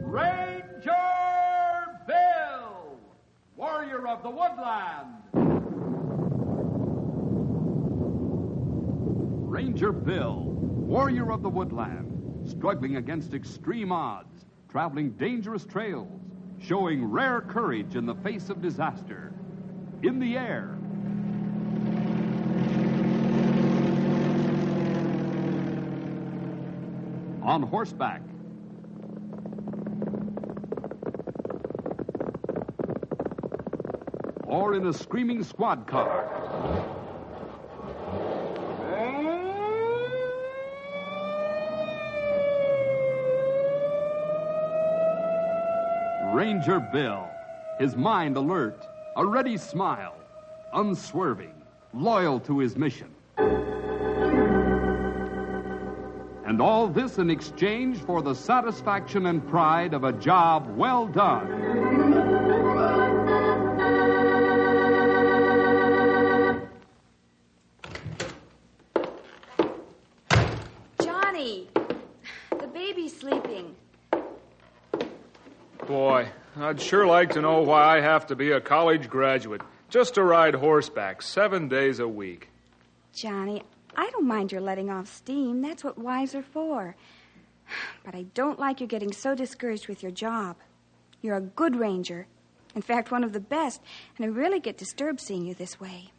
Ranger Bill, warrior of the woodland. Ranger Bill, warrior of the woodland, struggling against extreme odds, traveling dangerous trails, showing rare courage in the face of disaster. In the air. On horseback. Or in a screaming squad car. Ranger Bill, his mind alert, a ready smile, unswerving, loyal to his mission. And all this in exchange for the satisfaction and pride of a job well done. Johnny, the baby's sleeping. Boy, I'd sure like to know why I have to be a college graduate just to ride horseback 7 days a week. Johnny, I don't mind your letting off steam. That's what wives are for. But I don't like you getting so discouraged with your job. You're a good ranger. In fact, one of the best. And I really get disturbed seeing you this way.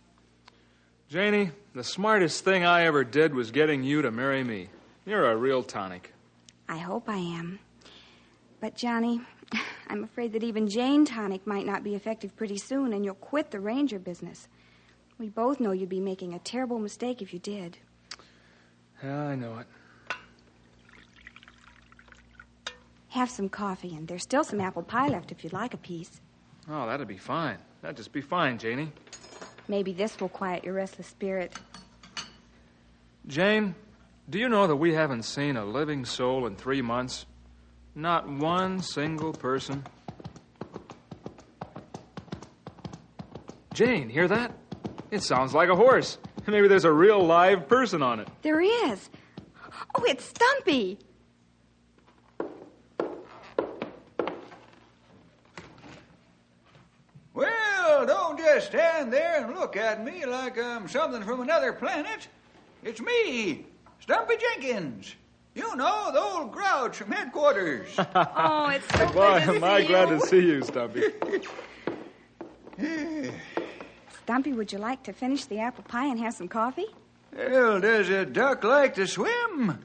Janie, the smartest thing I ever did was getting you to marry me. You're a real tonic. I hope I am. But, Johnny, I'm afraid that even Jane Tonic might not be effective pretty soon, and you'll quit the ranger business. We both know you'd be making a terrible mistake if you did. Yeah, I know it. Have some coffee, and there's still some apple pie left if you'd like a piece. Oh, that'd be fine. That'd just be fine, Janie. Maybe this will quiet your restless spirit. Jane, do you know that we haven't seen a living soul in 3 months? Not one single person. Jane, hear that? It sounds like a horse. Maybe there's a real live person on it. There is. Oh, it's Stumpy. Well, don't just stand there and look at me like I'm something from another planet. It's me, Stumpy Jenkins. You know, the old grouch from headquarters. Oh, it's so Boy, good to am I see glad you. to see you, Stumpy. Stumpy, would you like to finish the apple pie and have some coffee? Well, does a duck like to swim?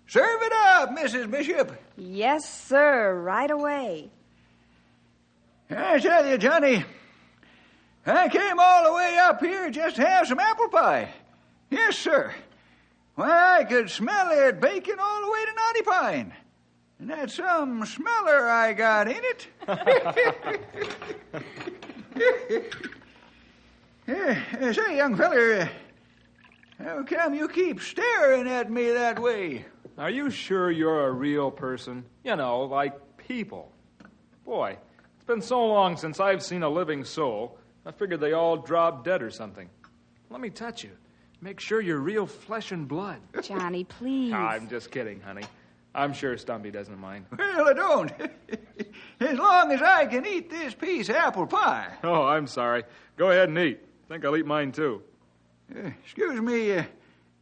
Serve it up, Mrs. Bishop. Yes, sir, right away. I tell you, Johnny, I came all the way up here just to have some apple pie. Yes, sir. Why, I could smell it baking all the way to Naughty Pine. And that's some smeller I got, ain't it? Say, young feller, how come you keep staring at me that way? Are you sure you're a real person? You know, like people. Boy, it's been so long since I've seen a living soul, I figured they all dropped dead or something. Let me touch you. Make sure you're real flesh and blood. Johnny, please. I'm just kidding, honey. I'm sure Stumpy doesn't mind. Well, I don't. As long as I can eat this piece of apple pie. Oh, I'm sorry. Go ahead and eat. Think I'll eat mine, too. Excuse me.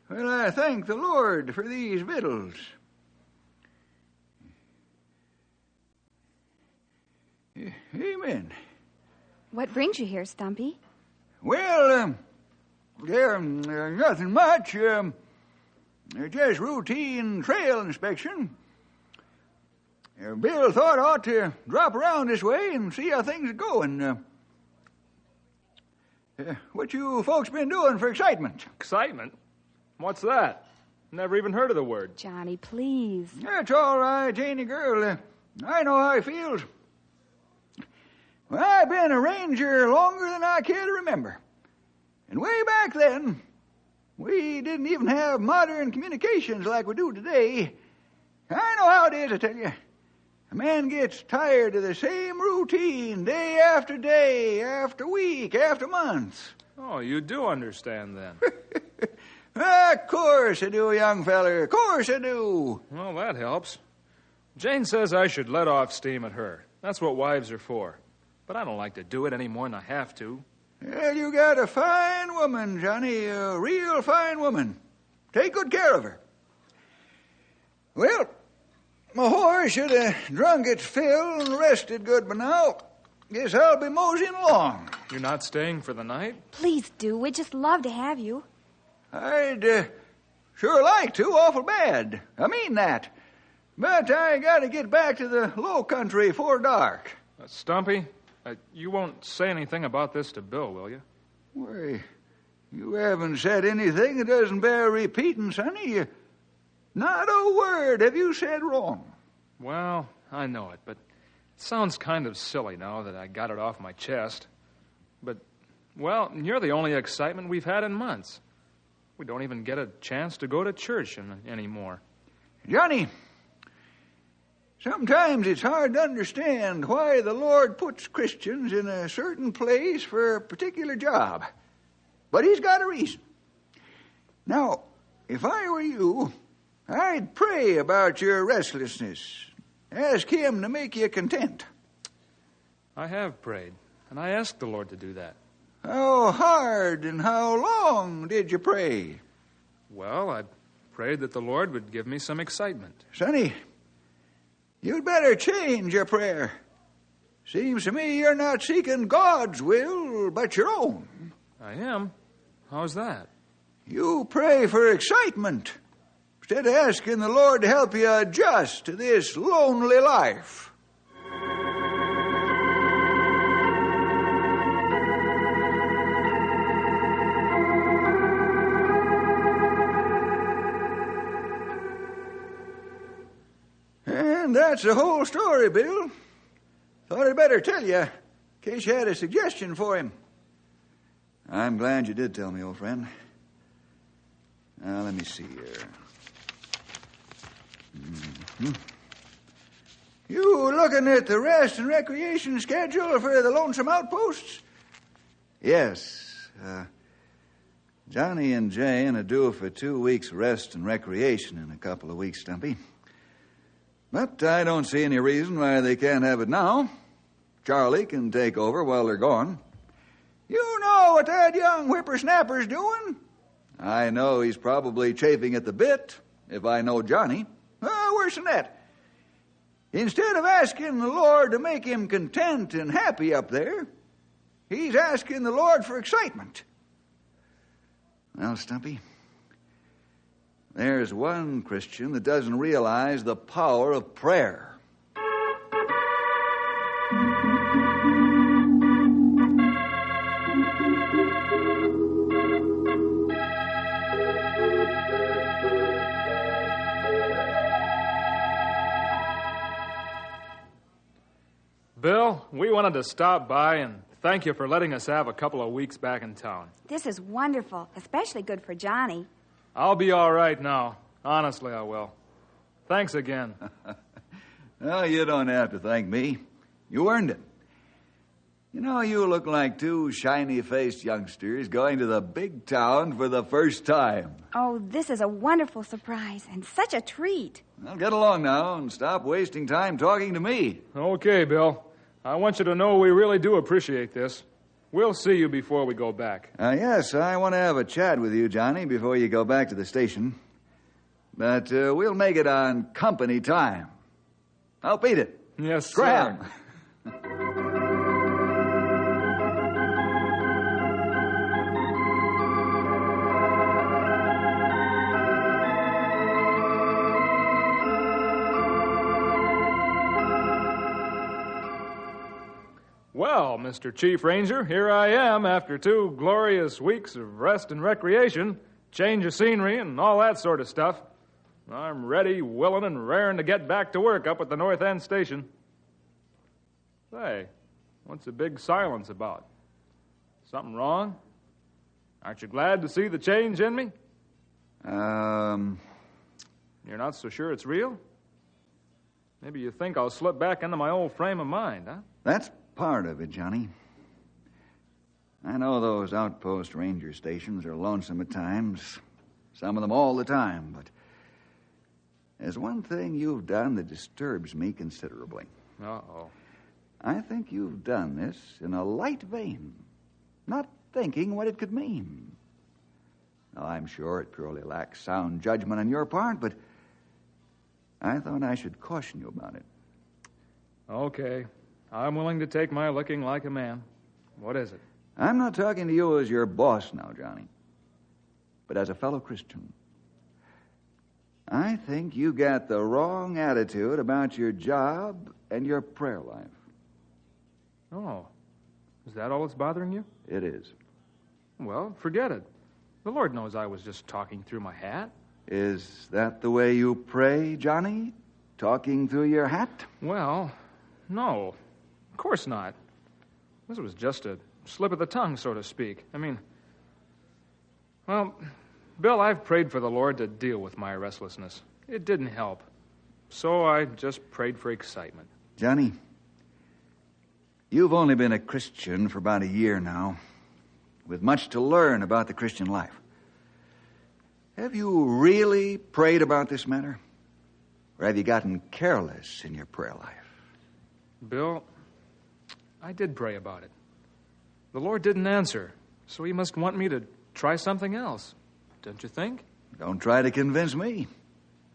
Well, I thank the Lord for these victuals. Amen. What brings you here, Stumpy? Well, nothing much. Just routine trail inspection. Bill thought I ought to drop around this way and see how things are going. What you folks been doing for excitement? Excitement? What's that? Never even heard of the word. Johnny, please. That's all right, Janie girl. I know how he feels. Well, I've been a ranger longer than I care to remember. And way back then, we didn't even have modern communications like we do today. I know how it is, I tell you. A man gets tired of the same routine day after day, after week, after month. Oh, you do understand then. Of course I do, young feller. Of course I do. Well, that helps. Jane says I should let off steam at her. That's what wives are for. But I don't like to do it any more than I have to. Well, you got a fine woman, Johnny. A real fine woman. Take good care of her. Well, my horse should have drunk its fill and rested good by now. Guess I'll be moseying along. You're not staying for the night? Please do. We'd just love to have you. I'd sure like to, awful bad. I mean that. But I gotta get back to the low country before dark. Stumpy, you won't say anything about this to Bill, will you? Why, you haven't said anything that doesn't bear repeating, Sonny. Not a word have you said wrong. Well, I know it, but it sounds kind of silly now that I got it off my chest. But, well, you're the only excitement we've had in months. We don't even get a chance to go to church anymore. Johnny, sometimes it's hard to understand why the Lord puts Christians in a certain place for a particular job. But he's got a reason. Now, if I were you, I'd pray about your restlessness. Ask him to make you content. I have prayed, and I asked the Lord to do that. How hard and how long did you pray? Well, I prayed that the Lord would give me some excitement. Sonny, you'd better change your prayer. Seems to me you're not seeking God's will, but your own. I am? How's that? You pray for excitement instead of asking the Lord to help you adjust to this lonely life. And that's the whole story, Bill. Thought I'd better tell you, in case you had a suggestion for him. I'm glad you did tell me, old friend. Now, let me see here. You looking at the rest and recreation schedule for the Lonesome Outposts? Yes. Johnny and Jane are due for 2 weeks rest and recreation in a couple of weeks, Stumpy. But I don't see any reason why they can't have it now. Charlie can take over while they're gone. You know what that young whippersnapper's doing? I know he's probably chafing at the bit, if I know Johnny. Worse than that. Instead of asking the Lord to make him content and happy up there, he's asking the Lord for excitement. Well, Stumpy, there's one Christian that doesn't realize the power of prayer. Bill, we wanted to stop by and thank you for letting us have a couple of weeks back in town. This is wonderful, especially good for Johnny. I'll be all right now. Honestly, I will. Thanks again. Well, you don't have to thank me. You earned it. You know, you look like two shiny-faced youngsters going to the big town for the first time. Oh, this is a wonderful surprise and such a treat. Well, get along now and stop wasting time talking to me. Okay, Bill. I want you to know we really do appreciate this. We'll see you before we go back. Yes, I want to have a chat with you, Johnny, before you go back to the station. But we'll make it on company time. I'll beat it. Yes, Scram. sir. Well, Mr. Chief Ranger, here I am after 2 glorious weeks of rest and recreation, change of scenery, and all that sort of stuff. I'm ready, willing, and raring to get back to work up at the North End Station. Say, what's the big silence about? Something wrong? Aren't you glad to see the change in me? You're not so sure it's real? Maybe you think I'll slip back into my old frame of mind, huh? That's part of it, Johnny. I know those outpost ranger stations are lonesome at times. some of them all the time, but there's one thing you've done that disturbs me considerably. Uh-oh. I think you've done this in a light vein, not thinking what it could mean. Now, I'm sure it purely lacks sound judgment on your part, but I thought I should caution you about it. Okay. I'm willing to take my licking like a man. What is it? I'm not talking to you as your boss now, Johnny, but as a fellow Christian. I think you got the wrong attitude about your job and your prayer life. Oh. Is that all that's bothering you? It is. Well, forget it. The Lord knows I was just talking through my hat. Is that the way you pray, Johnny? Talking through your hat? Well, no. Of course not. This was just a slip of the tongue, so to speak. Well, Bill, I've prayed for the Lord to deal with my restlessness. It didn't help. So I just prayed for excitement. Johnny, you've only been a Christian for about a year now, with much to learn about the Christian life. Have you really prayed about this matter? Or have you gotten careless in your prayer life? Bill, I did pray about it. The Lord didn't answer, so he must want me to try something else. Don't you think? Don't try to convince me.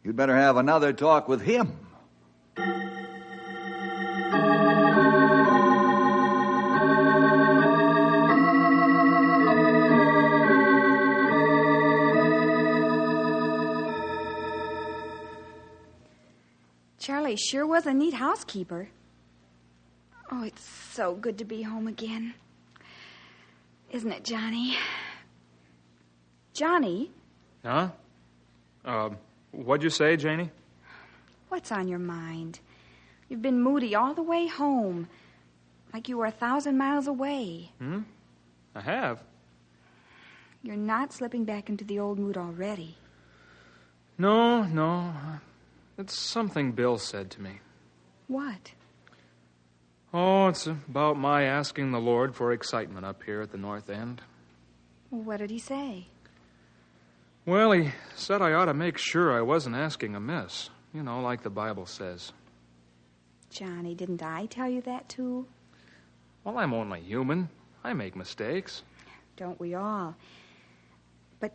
You'd better have another talk with him. Charlie sure was a neat housekeeper. Oh, it's so good to be home again. Isn't it, Johnny? Johnny? Huh? What'd you say, Janie? What's on your mind? You've been moody all the way home, like you were 1,000 miles away. I have. You're not slipping back into the old mood already. No. It's something Bill said to me. What? Oh, it's about my asking the Lord for excitement up here at the North End. What did he say? Well, he said I ought to make sure I wasn't asking amiss. You know, like the Bible says. Johnny, didn't I tell you that too? Well, I'm only human. I make mistakes. Don't we all? But,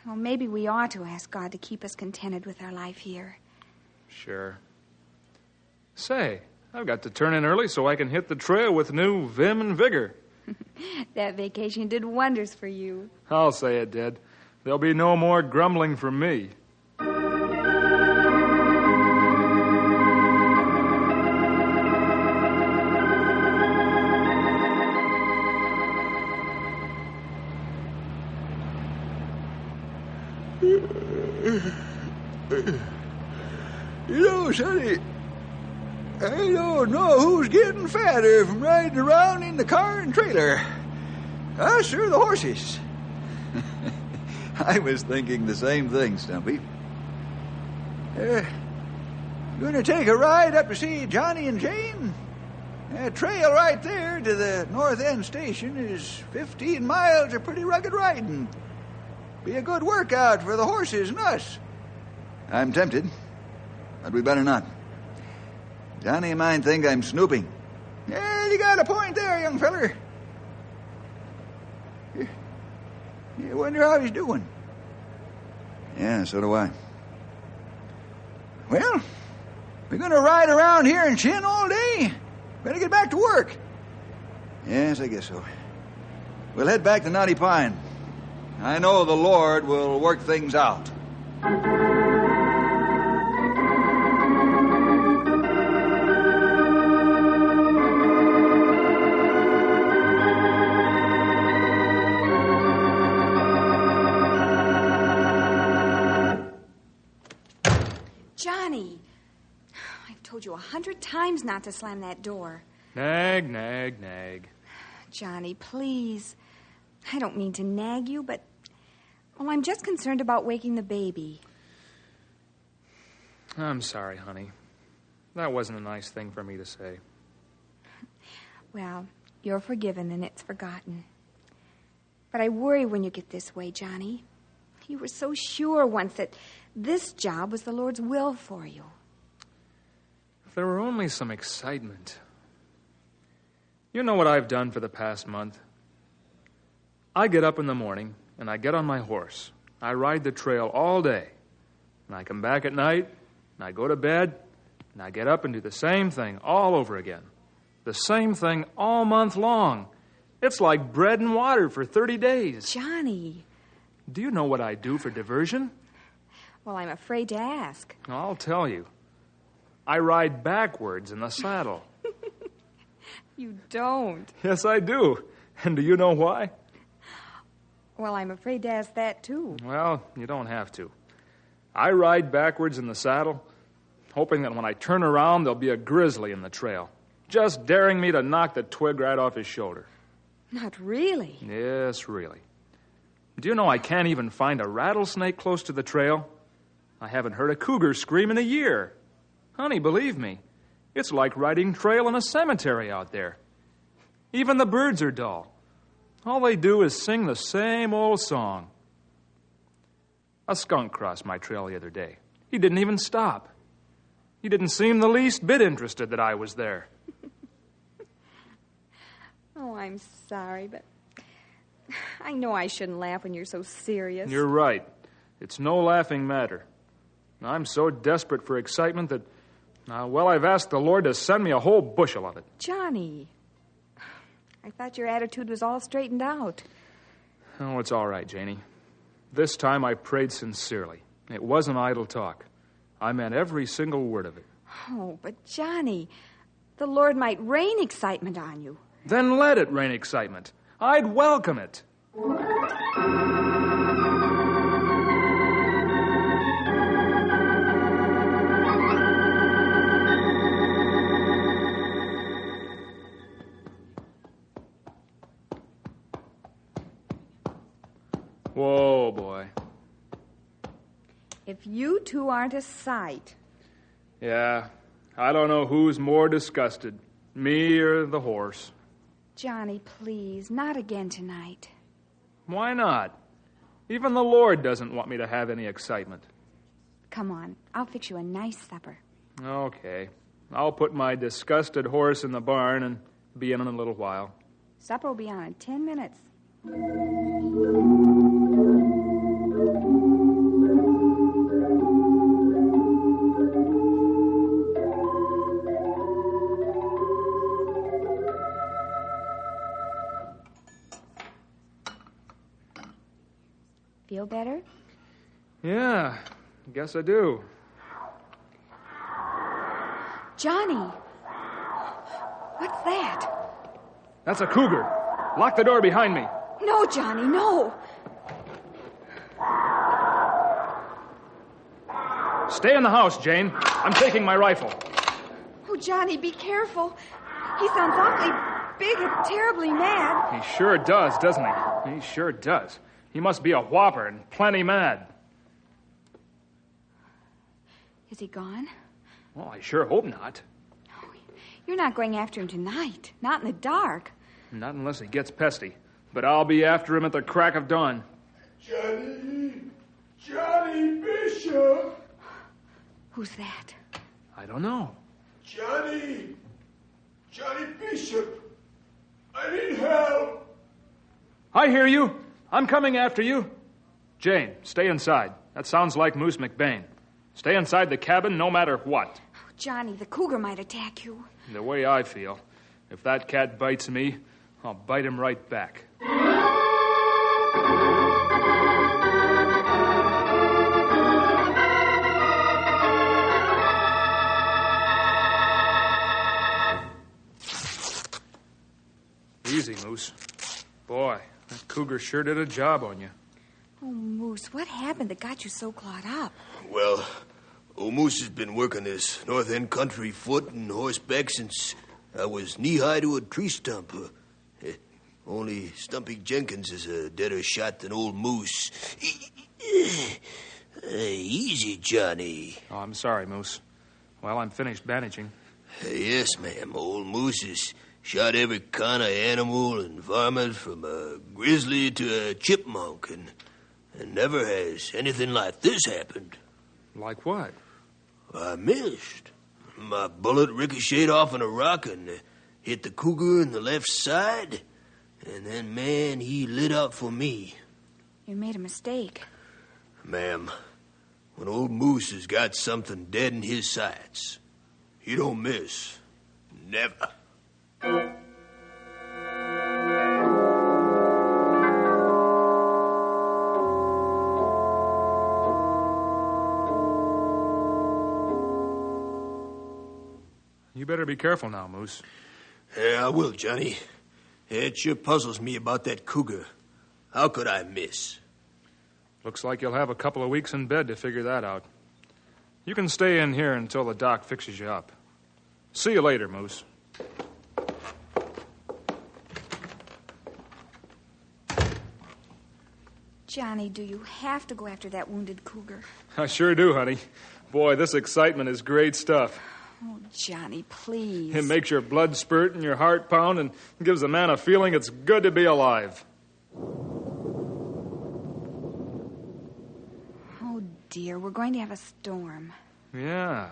well, maybe we ought to ask God to keep us contented with our life here. Sure. Say, I've got to turn in early so I can hit the trail with new vim and vigor. That vacation did wonders for you. I'll say it did. There'll be no more grumbling from me. You know, Sonny, I don't know who's getting fatter from riding around in the car and trailer. Us or the horses. I was thinking the same thing, Stumpy. Going to take a ride up to see Johnny and Jane? That trail right there to the North End station is 15 miles of pretty rugged riding. Be a good workout for the horses and us. I'm tempted, but we better not. Johnny might think I'm snooping. Yeah, you got a point there, young feller. You wonder how he's doing. Yeah, so do I. Well, we're going to ride around here and chin all day. Better get back to work. Yes, I guess so. We'll head back to Knotty Pine. I know the Lord will work things out. Johnny, I've told you 100 times not to slam that door. Nag, nag, nag. Johnny, please. I don't mean to nag you, but, well, I'm just concerned about waking the baby. I'm sorry, honey. That wasn't a nice thing for me to say. Well, you're forgiven and it's forgotten. But I worry when you get this way, Johnny. You were so sure once that this job was the Lord's will for you. If there were only some excitement. You know what I've done for the past month? I get up in the morning, and I get on my horse. I ride the trail all day. And I come back at night, and I go to bed, and I get up and do the same thing all over again. The same thing all month long. It's like bread and water for 30 days. Johnny. Do you know what I do for diversion? Well, I'm afraid to ask. I'll tell you. I ride backwards in the saddle. You don't. Yes, I do. And do you know why? Well, I'm afraid to ask that, too. Well, you don't have to. I ride backwards in the saddle, hoping that when I turn around, there'll be a grizzly in the trail, just daring me to knock the twig right off his shoulder. Not really. Yes, really. Do you know I can't even find a rattlesnake close to the trail? I haven't heard a cougar scream in a year. Honey, believe me, it's like riding trail in a cemetery out there. Even the birds are dull. All they do is sing the same old song. A skunk crossed my trail the other day. He didn't even stop. He didn't seem the least bit interested that I was there. Oh, I'm sorry, but I know I shouldn't laugh when you're so serious. You're right. It's no laughing matter. I'm so desperate for excitement that, I've asked the Lord to send me a whole bushel of it. Johnny, I thought your attitude was all straightened out. Oh, it's all right, Janie. This time I prayed sincerely. It wasn't idle talk. I meant every single word of it. Oh, but Johnny, the Lord might rain excitement on you. Then let it rain excitement. I'd welcome it. Whoa, boy. If you two aren't a sight. Yeah, I don't know who's more disgusted, me or the horse. Johnny, please, not again tonight. Why not? Even the Lord doesn't want me to have any excitement. Come on, I'll fix you a nice supper. Okay. I'll put my disgusted horse in the barn and be in a little while. Supper will be on in 10 minutes. Feel better? Yeah, I guess I do. Johnny! What's that? That's a cougar. Lock the door behind me. No, Johnny, no! Stay in the house, Jane. I'm taking my rifle. Oh, Johnny, be careful. He sounds awfully big and terribly mad. He sure does, doesn't he? He sure does. He must be a whopper and plenty mad. Is he gone? Well, I sure hope not. Oh, you're not going after him tonight. Not in the dark. Not unless he gets pesty. But I'll be after him at the crack of dawn. Johnny Bishop! Who's that? I don't know. Johnny Bishop! I need help! I hear you. I'm coming after you. Jane, stay inside. That sounds like Moose McBain. Stay inside the cabin no matter what. Oh, Johnny, the cougar might attack you. The way I feel, if that cat bites me, I'll bite him right back. Easy, Moose. Boy, that cougar sure did a job on you. Oh, Moose, what happened that got you so clawed up? Well, old Moose has been working this North End country foot and horseback since I was knee-high to a tree stump. Only Stumpy Jenkins is a deader shot than old Moose. Easy, Johnny. Oh, I'm sorry, Moose. Well, I'm finished bandaging. Yes, ma'am. Old Moose has shot every kind of animal and varmint from a grizzly to a chipmunk, and And never has anything like this happened. Like what? I missed. My bullet ricocheted off on a rock and hit the cougar in the left side. And then, man, he lit out for me. You made a mistake. Ma'am, when old Moose has got something dead in his sights, he don't miss. Never. You better be careful now, Moose. Yeah, I will, Johnny. It sure puzzles me about that cougar. How could I miss? Looks like you'll have a couple of weeks in bed to figure that out. You can stay in here until the doc fixes you up. See you later, Moose. Johnny, do you have to go after that wounded cougar? I sure do, honey. Boy, this excitement is great stuff. Oh, Johnny, please. It makes your blood spurt and your heart pound and gives a man a feeling it's good to be alive. Oh, dear, we're going to have a storm. Yeah.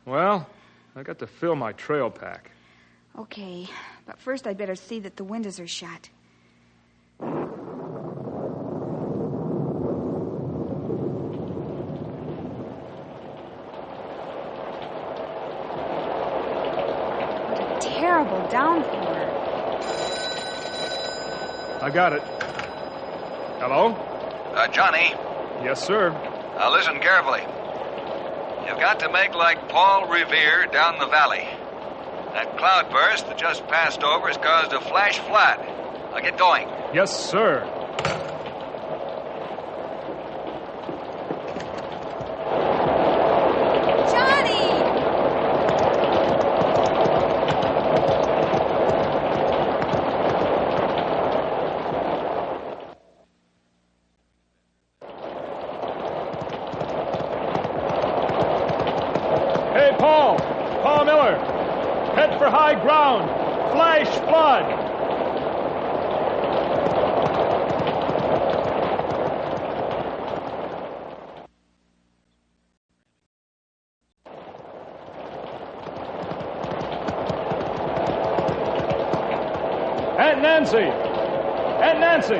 Well, I got to fill my trail pack. Okay, but first I'd better see that the windows are shut. Terrible downpour. I got it. Hello? Johnny, Yes, sir. listen carefully. You've got to make like Paul Revere down the valley. That cloudburst that just passed over has caused a flash flood. Now get going. Yes, sir. Johnny! Hey, Paul! Paul Miller! Head for high ground! Flash flood! Aunt Nancy! Aunt Nancy!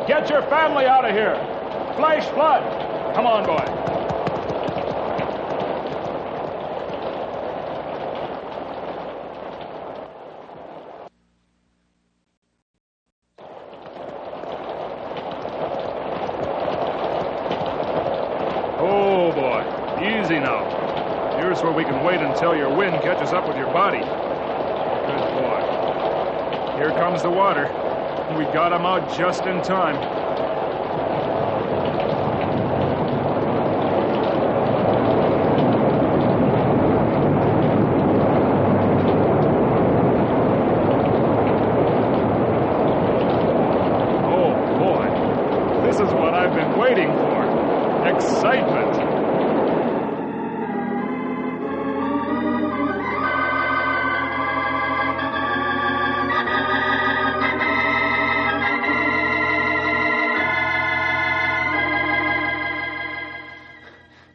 Get your family out of here! Flash flood! Come on, boy. Oh, boy. Easy now. Here's where we can wait until your wind catches up with your body. Good boy. Here comes the water. We got him out just in time. Oh, boy. This is what I've been waiting for. Excitement.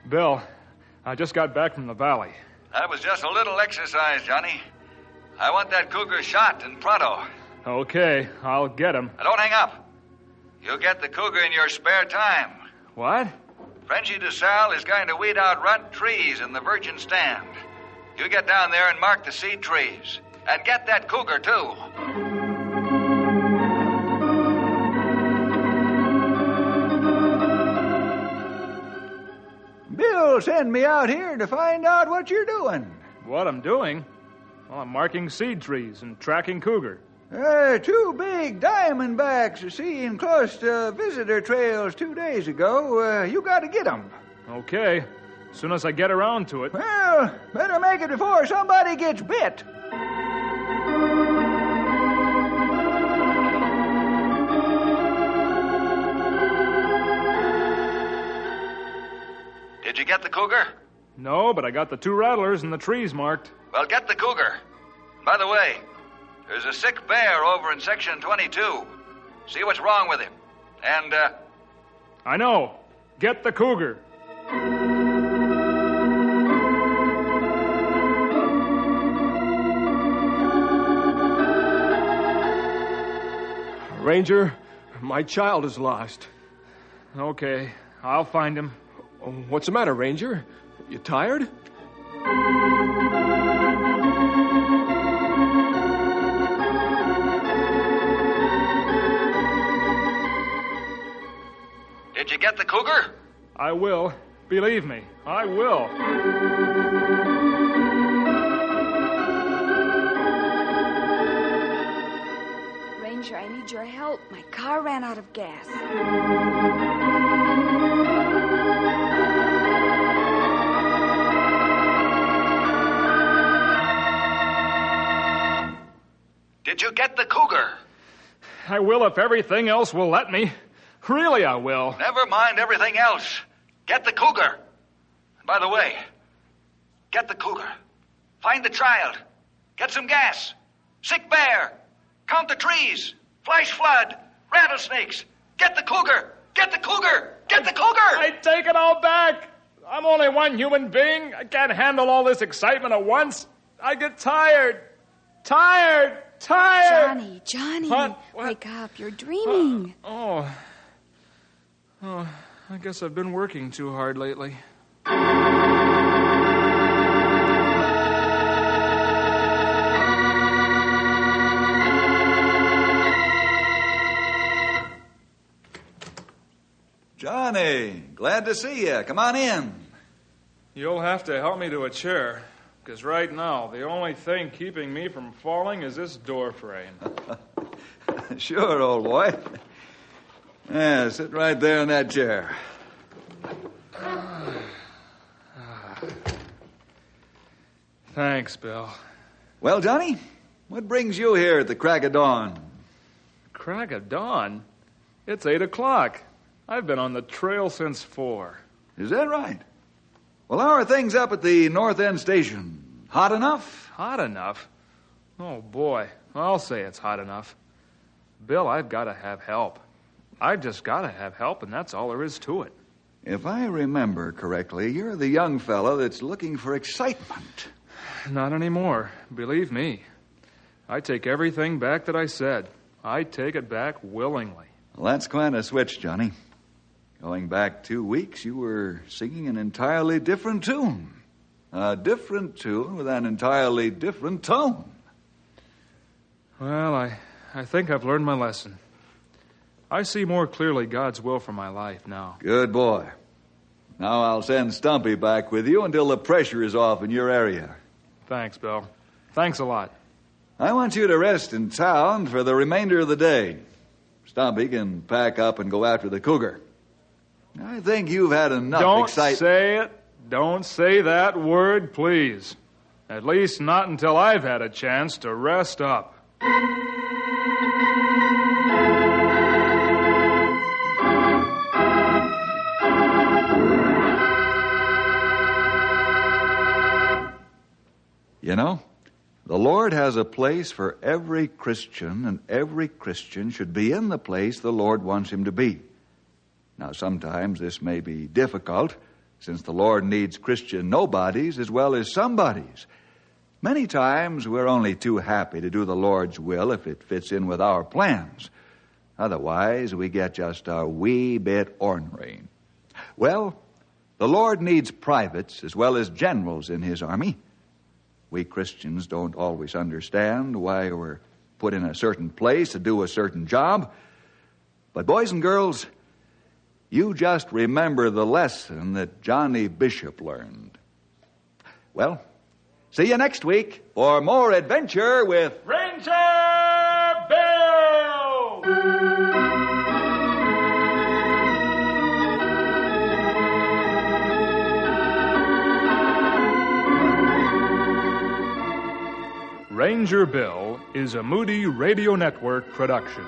Bill, I just got back from the valley. That was just a little exercise, Johnny. I want that cougar shot in pronto. Okay, I'll get him. Now don't hang up. You'll get the cougar in your spare time. What? Frenchy DeSalle is going to weed out runt trees in the virgin stand. You get down there and mark the seed trees. And get that cougar, too. Bill sent me out here to find out what you're doing. What I'm doing? Well, I'm marking seed trees and tracking cougar. Two big diamondbacks seen close to visitor trails 2 days ago. You got to get them. Okay, as soon as I get around to it. Well, better make it before somebody gets bit. Did you get the cougar? No, but I got the 2 rattlers and the trees marked. Well, get the cougar. By the way, there's a sick bear over in Section 22. See what's wrong with him. And I know. Get the cougar. Ranger, my child is lost. Okay, I'll find him. What's the matter, Ranger? You tired? Did you get the cougar? I will. Believe me, I will. Ranger, I need your help. My car ran out of gas. Did you get the cougar? I will if everything else will let me. Really, I will. Never mind everything else. Get the cougar. By the way, get the cougar. Find the child. Get some gas. Sick bear. Count the trees. Flash flood. Rattlesnakes. Get the cougar. Get the cougar. Get the cougar. I take it all back. I'm only one human being. I can't handle all this excitement at once. I get tired. Tired. Johnny, What? wake up. You're dreaming. Oh, I guess I've been working too hard lately. Johnny, glad to see you. Come on in. You'll have to help me to a chair, because right now the only thing keeping me from falling is this door frame. Sure, old boy. Yeah, sit right there in that chair. Thanks, Bill. Well, Johnny, what brings you here at the crack of dawn? Crack of dawn? It's 8 o'clock. I've been on the trail since 4. Is that right? Well, how are things up at the North End station? Hot enough? Hot enough? Oh, boy. I'll say it's hot enough. Bill, I've got to have help. I've just got to have help, and that's all there is to it. If I remember correctly, you're the young fellow that's looking for excitement. Not anymore. Believe me. I take everything back that I said. I take it back willingly. Well, that's quite a switch, Johnny. Going back 2 weeks, you were singing an entirely different tune. A different tune with an entirely different tone. Well, I think I've learned my lesson. I see more clearly God's will for my life now. Good boy. Now I'll send Stumpy back with you until the pressure is off in your area. Thanks, Bill. Thanks a lot. I want you to rest in town for the remainder of the day. Stumpy can pack up and go after the cougar. I think you've had enough excitement. Don't say it. Don't say that word, please. At least not until I've had a chance to rest up. You know, the Lord has a place for every Christian, and every Christian should be in the place the Lord wants him to be. Now, sometimes this may be difficult, since the Lord needs Christian nobodies as well as somebodies. Many times we're only too happy to do the Lord's will if it fits in with our plans. Otherwise, we get just a wee bit ornery. Well, the Lord needs privates as well as generals in his army. We Christians don't always understand why we're put in a certain place to do a certain job. But boys and girls, you just remember the lesson that Johnny Bishop learned. Well, see you next week for more adventure with Ranger Bill! Ranger Bill is a Moody Radio Network production.